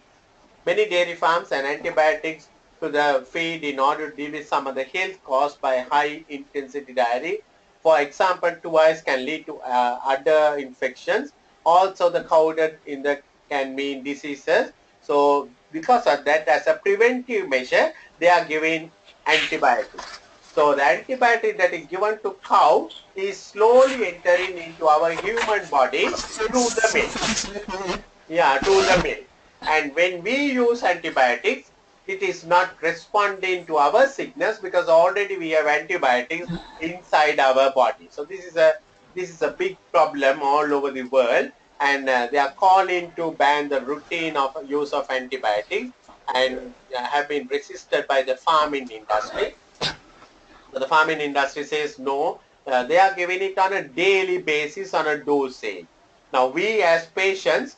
[SPEAKER 1] Many dairy farms and antibiotics to the feed in order to deal with some of the health caused by high intensity dairy. For example, twice can lead to other infections. Also, the cowed in the can mean diseases. So because of that, as a preventive measure, they are giving antibiotics. So the antibiotic that is given to cow is slowly entering into our human body through the milk. Yeah, through the milk. And when we use antibiotics, it is not responding to our sickness because already we have antibiotics inside our body. So this is a big problem all over the world, and they are calling to ban the routine of use of antibiotics, and have been resisted by the farming industry. So the farming industry says no, they are giving it on a daily basis on a dosage. Now we as patients,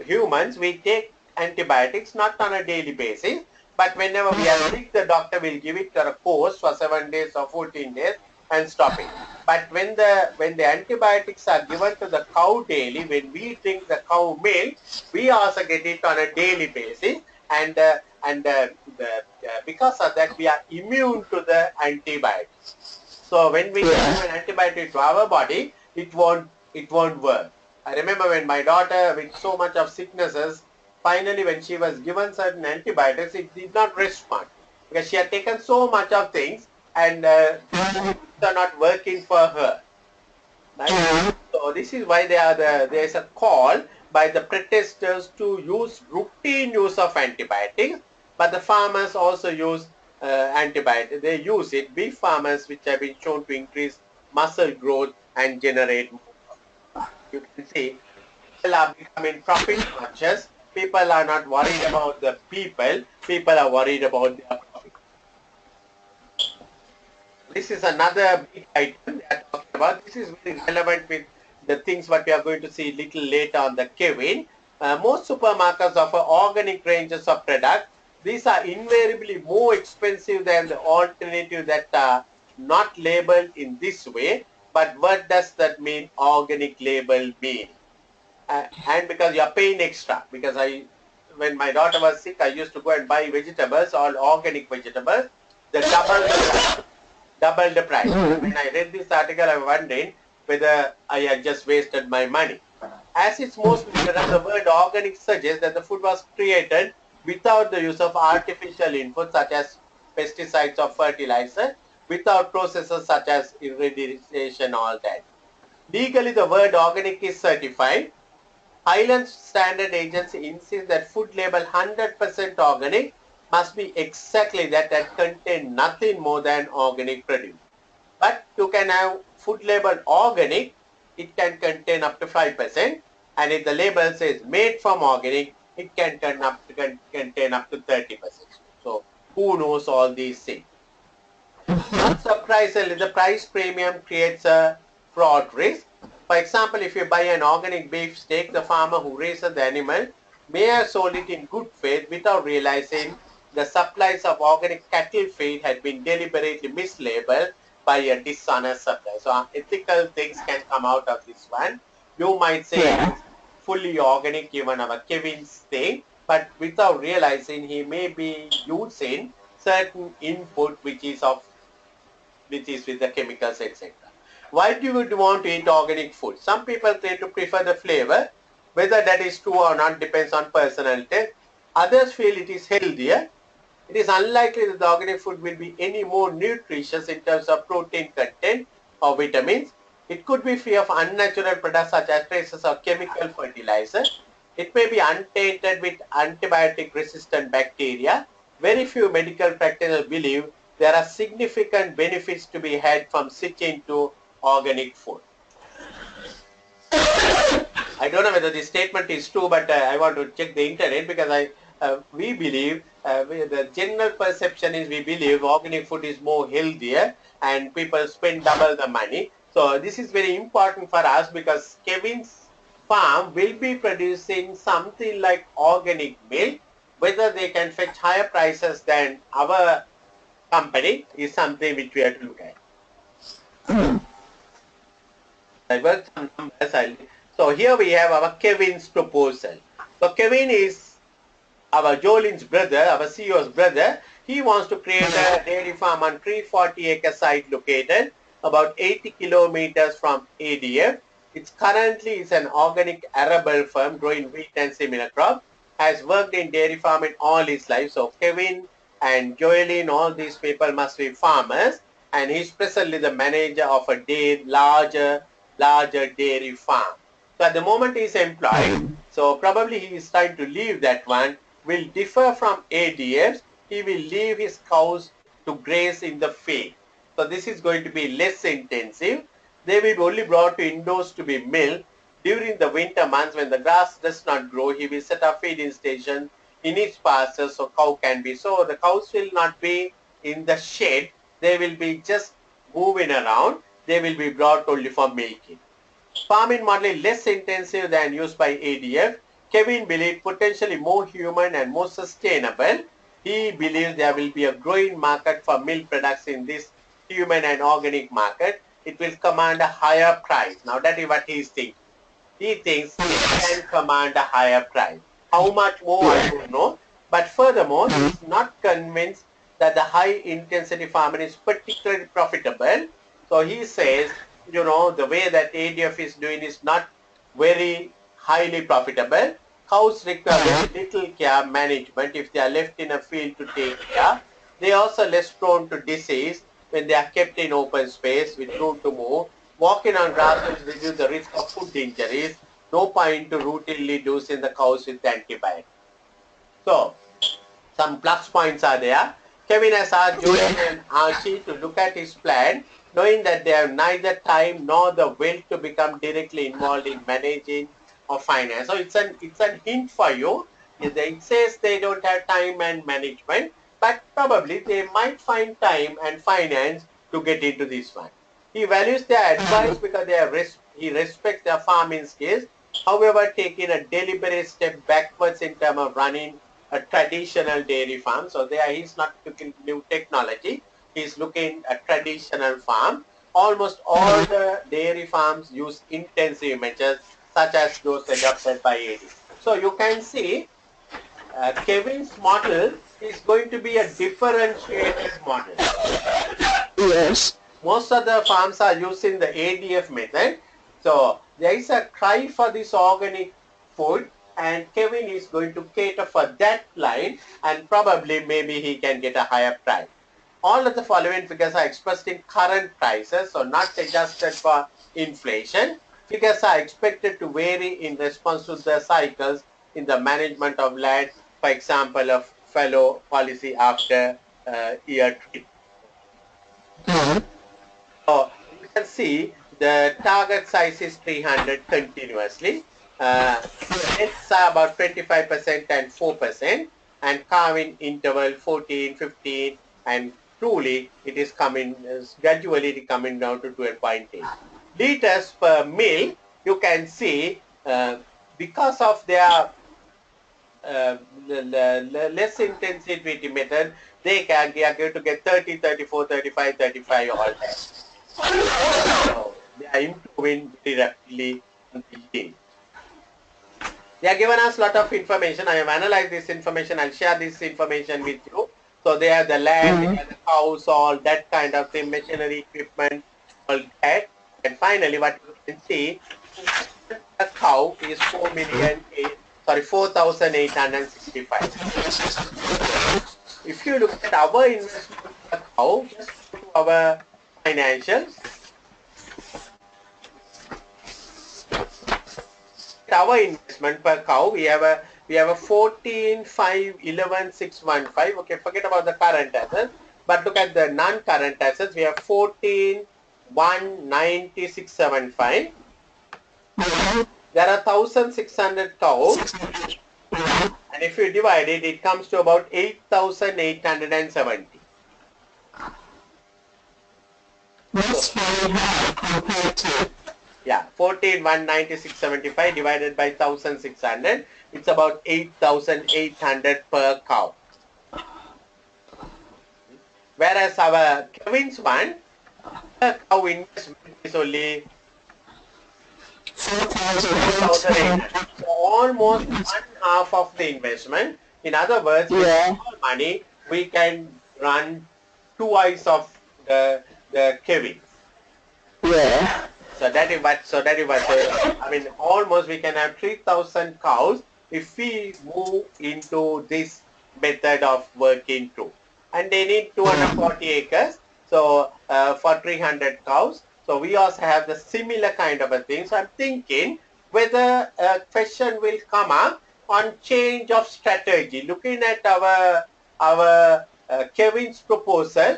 [SPEAKER 1] humans, we take antibiotics not on a daily basis, but whenever we are sick, the doctor will give it to a course for 7 days or 14 days and stop it. But when the antibiotics are given to the cow daily, when we drink the cow milk, we also get it on a daily basis, and and because of that we are immune to the antibiotics. So when we give an antibiotic to our body, it won't work. I remember when my daughter with so much of sicknesses, finally when she was given certain antibiotics, it did not respond because she had taken so much of things and they are not working for her. Right? So this is why there is a call by the protesters to use routine use of antibiotics, but the farmers also use antibiotics. They use it. Beef farmers, which have been shown to increase muscle growth and generate more profit. You can see people are becoming profit conscious. People are not worried about the people. People are worried about their profit. This is another big item they are talking about. This is very relevant with the things what we are going to see little later on the Kevin. Most supermarkets offer organic ranges of products. These are invariably more expensive than the alternative that are not labeled in this way. But what does that mean, organic label mean? And because you are paying extra, because when my daughter was sick, I used to go and buy vegetables, all organic vegetables, the double the price. When I read this article, I was wondering whether I had just wasted my money. As its most literal, the word organic suggests that the food was created without the use of artificial inputs such as pesticides or fertilizer, without processes such as irradiation, all that. Legally, the word organic is certified. Highland Standard Agency insists that food label 100% organic must be exactly that contain nothing more than organic produce. But you can have food label organic, it can contain up to 5%, and if the label says made from organic, it can contain up to 30%. So who knows all these things? Not surprisingly, the price premium creates a fraud risk. For example, if you buy an organic beef steak, the farmer who raises the animal may have sold it in good faith without realizing the supplies of organic cattle feed had been deliberately mislabeled by a dishonest supplier. So ethical things can come out of this one. You might say it's fully organic, even our Kevin's thing, but without realizing he may be using certain input which is with the chemicals, etc. Why do you want to eat organic food? Some people tend to prefer the flavor. Whether that is true or not depends on personal taste. Others feel it is healthier. It is unlikely that the organic food will be any more nutritious in terms of protein content or vitamins. It could be free of unnatural products such as traces of chemical fertilizer. It may be untainted with antibiotic-resistant bacteria. Very few medical practitioners believe there are significant benefits to be had from switching to organic food. I don't know whether this statement is true, but I want to check the internet because we believe, the general perception is we believe organic food is more healthier and people spend double the money. So this is very important for us because Kevin's farm will be producing something like organic milk. Whether they can fetch higher prices than our company is something which we have to look at. I worked some numbers. So here we have our Kevin's proposal. So Kevin is our Jolin's brother, our CEO's brother. He wants to create a dairy farm on 340-acre site located about 80 kilometers from ADF. It's currently an organic arable farm growing wheat and similar crops. Has worked in dairy farm in all his life. So Kevin and Joelyn, all these people must be farmers, and he's presently the manager of a larger dairy farm. So at the moment he's employed, so probably he is trying to leave that one. Will differ from ADFs. He will leave his cows to graze in the field. So this is going to be less intensive. They will be only brought to indoors to be milked. During the winter months when the grass does not grow, he will set up feeding stations in his pastures so cow can be. So the cows will not be in the shed. They will be just moving around. They will be brought only for milking. Farming model is less intensive than used by ADF. Kevin believes potentially more human and more sustainable. He believes there will be a growing market for milk products in this human and organic market. It will command a higher price. Now that is what he is thinking. He thinks it can command a higher price. How much more, I don't know. But furthermore, he is not convinced that the high intensity farming is particularly profitable. So he says, the way that ADF is doing is not very highly profitable. Cows require very little care management if they are left in a field to take care. They are also less prone to disease when they are kept in open space with room to move. Walking on grass will reduce the risk of foot injuries. No point to routinely dosing the cows with antibiotics. So, some plus points are there. Kevin has asked Julian and Archie to look at his plan, knowing that they have neither time nor the will to become directly involved in managing or finance. So it's a hint for you. It says they don't have time and management, but probably they might find time and finance to get into this one. He values their advice because he respects their farming skills. However, taking a deliberate step backwards in terms of running a traditional dairy farm. So there he's not looking new technology. He's looking at traditional farm. Almost all the dairy farms use intensive measures such as those adopted by AD. So you can see Kevin's model is going to be a differentiated model.
[SPEAKER 2] Yes.
[SPEAKER 1] Most of the farms are using the ADF method. So there is a cry for this organic food, and Kevin is going to cater for that line, and probably maybe he can get a higher price. All of the following figures are expressed in current prices, so not adjusted for inflation. Figures are expected to vary in response to the cycles in the management of land, for example, a fallow policy after year 3. So you can see the target size is 300 continuously. It's about 25% and 4%, and carving interval 14, 15, and truly it is gradually coming down to 12.8. Liters per mill, you can see because of their less intensity method, they are going to get 30, 34, 35, 35 all that. So they are improving very rapidly on the yield. They are given us a lot of information. I have analyzed this information. I'll share this information with you. So they have the land, they have the cows, all that kind of thing, machinery, equipment, all that. And finally, what you can see, a cow is 4,865. If you look at our investment per cow, just go to our financials. Our investment per cow, we have a 14,511,615. Okay, forget about the current assets, but look at the non-current assets. We have 14,196,75. There are 1,600 cows, and if you divide it, it comes to about 8,870.
[SPEAKER 2] That's very high compared to.
[SPEAKER 1] Yeah, 14,196,75 divided by 1,600. It's about 8,800 per cow. Whereas our Kevin's one, per cow investment is only 4,800. So almost one half of the investment. In other words, with small money, we can run twice of the Kevin.
[SPEAKER 2] Yeah.
[SPEAKER 1] So that is what. I mean, almost we can have 3,000 cows if we move into this method of working too. And they need 240 acres. So for 300 cows. So we also have the similar kind of a thing. So I'm thinking whether a question will come up on change of strategy. Looking at our Kevin's proposal,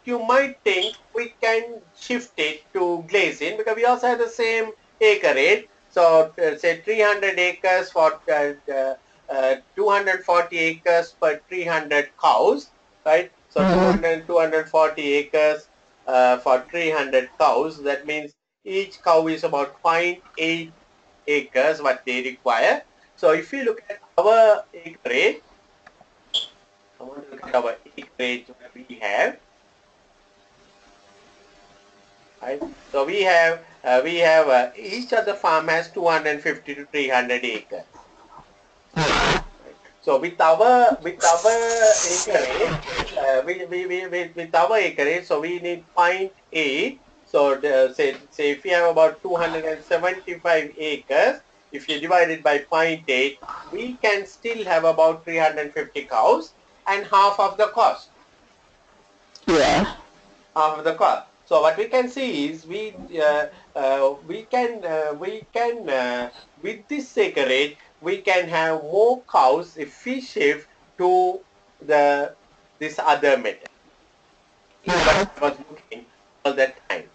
[SPEAKER 1] you might think we can shift it to glazing because we also have the same acreage. So say 300 acres for 240 acres per 300 cows, right? So 240 acres for 300 cows. That means each cow is about 0.8 acres what they require. So if you look at our acreage, I want to look at our acreage what we have. Right. So we have each of the farm has 250 to 300 acres. Right. So with our acreage, with our acreage, so we need 0.8. So say if you have about 275 acres, if you divide it by 0.8, we can still have about 350 cows and half of the cost.
[SPEAKER 2] Yeah.
[SPEAKER 1] Half of the cost. So what we can see is we can with this acreage we can have more cows if we shift to the this other method. This is what I was looking all that time.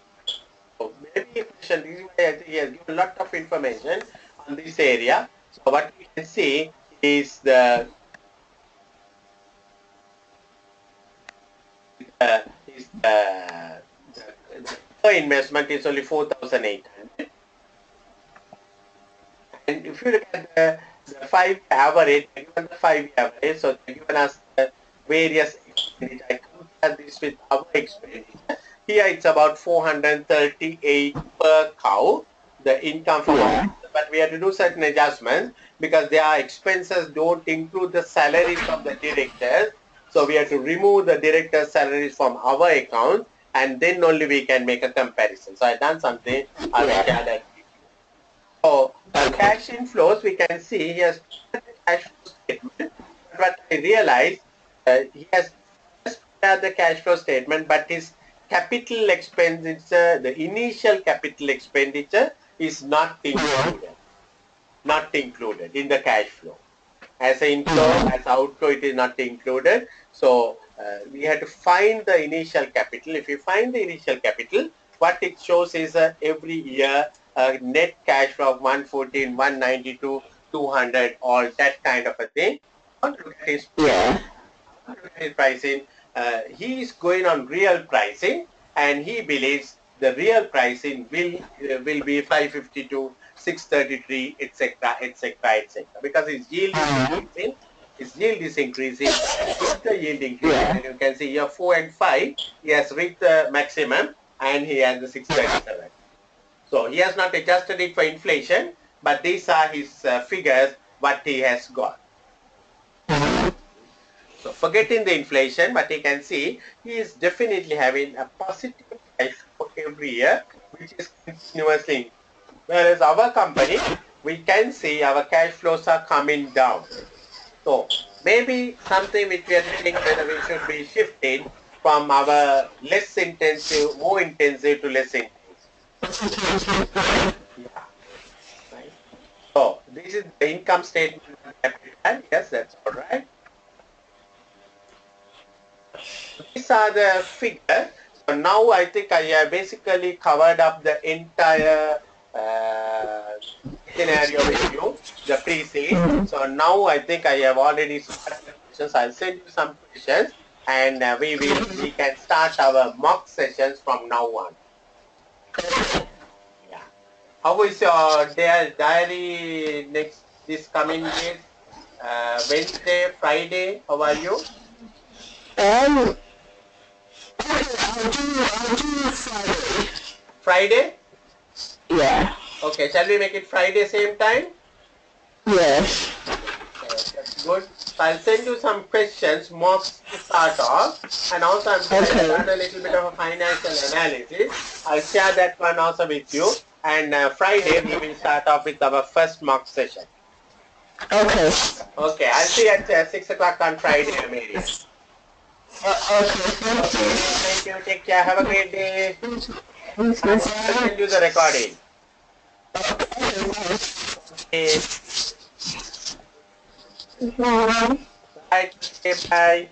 [SPEAKER 1] So maybe a question. This is why I think he has given a lot of information on this area. So what we can see is is the investment is only 4,800. And if you look at the 5 average, given the 5 average, so they've given us the various expenditure. I compare this with our expenditure. Here it's about 438 per cow, the income from our, but we have to do certain adjustments because their expenses don't include the salaries of the directors. So we have to remove the director's salaries from our account and then only we can make a comparison. So I've done something, I will share that. So cash inflows, we can see he has cash flow statement. But I realized he has just prepared the cash flow statement, but his capital expenditure, the initial capital expenditure is not included. Not included in the cash flow. As an inflow, as outflow, it is not included. So we have to find the initial capital. If you find the initial capital, what it shows is every year net cash flow of 114, 192, 200, all that kind of a thing. Look at his pricing. He is going on real pricing, and he believes the real pricing will be 552, 633, etc., etc., etc. Because his yield is increasing. His yield is increasing. With the yield increasing, and you can see here 4 and 5, he has reached the maximum, and he has the 637. So he has not adjusted it for inflation, but these are his figures, what he has got. So forgetting the inflation, but you can see he is definitely having a positive cash flow every year, which is continuously. Whereas our company, we can see our cash flows are coming down. So maybe something which we are thinking whether we should be shifting from our less intensive, more intensive to less intensive. Yeah, right. So this is the income statement of capital. Yes, that's all right. These are the figures. So now I think I have basically covered up the entire scenario with you, the pre-seed. So now I think I have already started questions. I'll send you some questions, and we can start our mock sessions from now on. Yeah. How is your diary this coming days? Wednesday, Friday. How are you?
[SPEAKER 2] Okay, I'll do Friday.
[SPEAKER 1] Friday?
[SPEAKER 2] Yeah.
[SPEAKER 1] Okay, shall we make it Friday same time?
[SPEAKER 2] Yes.
[SPEAKER 1] That's good. So I'll send you some questions, mocks to start off, and also I've done a little bit of a financial analysis. I'll share that one also with you. And Friday we will start off with our first mock session.
[SPEAKER 2] Okay.
[SPEAKER 1] Okay, I'll see you at 6 o'clock on Friday, Amelia.
[SPEAKER 2] Okay,
[SPEAKER 1] Thank you. Take care. Have a great day. I'll send you the recording. Okay. Right. Okay, bye.